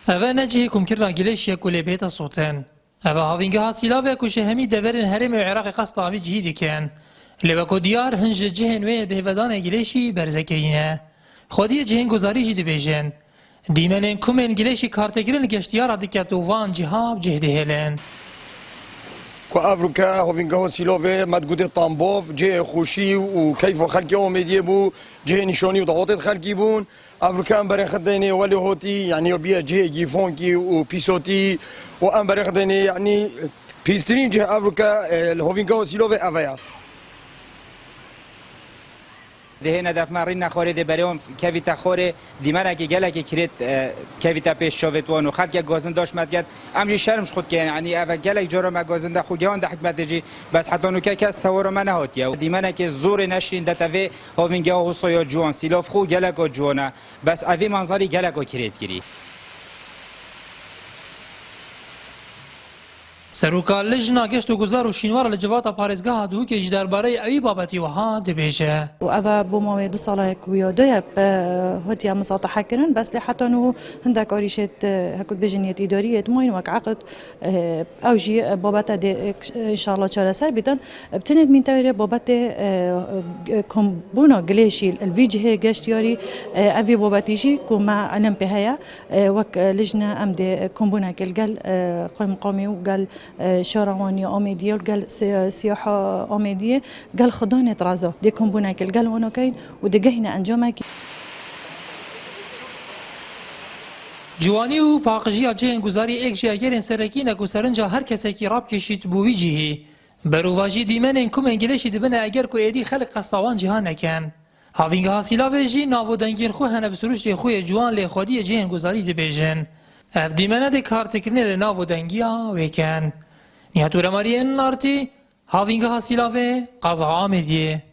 اوه نجه کم کرنا گلیشیا کلی بیتا صوتن. اوه هاوینگه سیلاوه کشه همی دورن هرم عراق قصد آوی جهیدی کن. لبکو دیار هنج جهن و بهودان گلیشی برزکرینه. خودی جهن گزاری جدی بیجن. دیمنن کمن گلیشی کارتگرن گشتیار دکتو وان جهاب جهده هلن. كأفريكا هوفينغا سيلوفي مدقود طامبوف جه خوشي وكيف خلقي ومديه بو جه نشوني وضغوطات خلقي بون أفريكا أمبري خديني ولي هوتي يعني بيا جه جيفونكي وبيسوتي وأمبري خديني يعني بيسترين جه أفريكا الهوفينغا سيلوفي أفيا دهنا دف مرین نخوره ده بریم کویتا خوره دیمره که گله که کرد کویتا پیش شوید وانو خلق که گازن داشت مدگد امجی شرمش خود که یعنی اول گله جورا مگازن ده خوگیان ده حکمت جی بس حتی نوکه کس توارو من نهاتیه دیمره که زور نشرین ده توی هاوینگه و حصویا جوان سیلاف خو گله که جوانه بس اوی منظری گله که کرد گیری سروکال لجنا گشت و گذار و شینوار لجوات پارێزگاها دوو کێژ دەربارەی ئەوی بابەتی وها دەبێژە. وأبا بوماوي دو صلاة كويادويا هدية مساطحة كرن بس لحتى إنه هندك أريشت هكذا بجنية إدارية موين وك عقد أوجي بابته إن شاء الله شهر سر بدن بتند من توري بابته كمبونا جليشي الفيجه جشتياري أبي بابتيجي كما علم بهايا وك لجنة أمد كمبونا كالجل قام قامي وقال شارواني آمدية وقال سياحة آمدية قال خدانة رازا دي كمبونا كالجل وانا كين ودقهنا أنجامك جوانی و پاقجیا جهن گزاری ایک جاگرین سرکی نکو سرنجا هر کسی که راب کشید بوی جهی برواجی دیمن کم انگلیشی دبنه اگر کو ایدی خلق قصوان جهان نکن هاوینگ حاصلا وجی ناو دنگین خو هنه بسروش دی خوی جوان لی خودی جهن گزاری دبیجن اف دیمنه دی کارتکرنه لی ناو دنگیا ویکن نیاتور مارین نارتی هاوینگ حاصلا و قضا آمدیه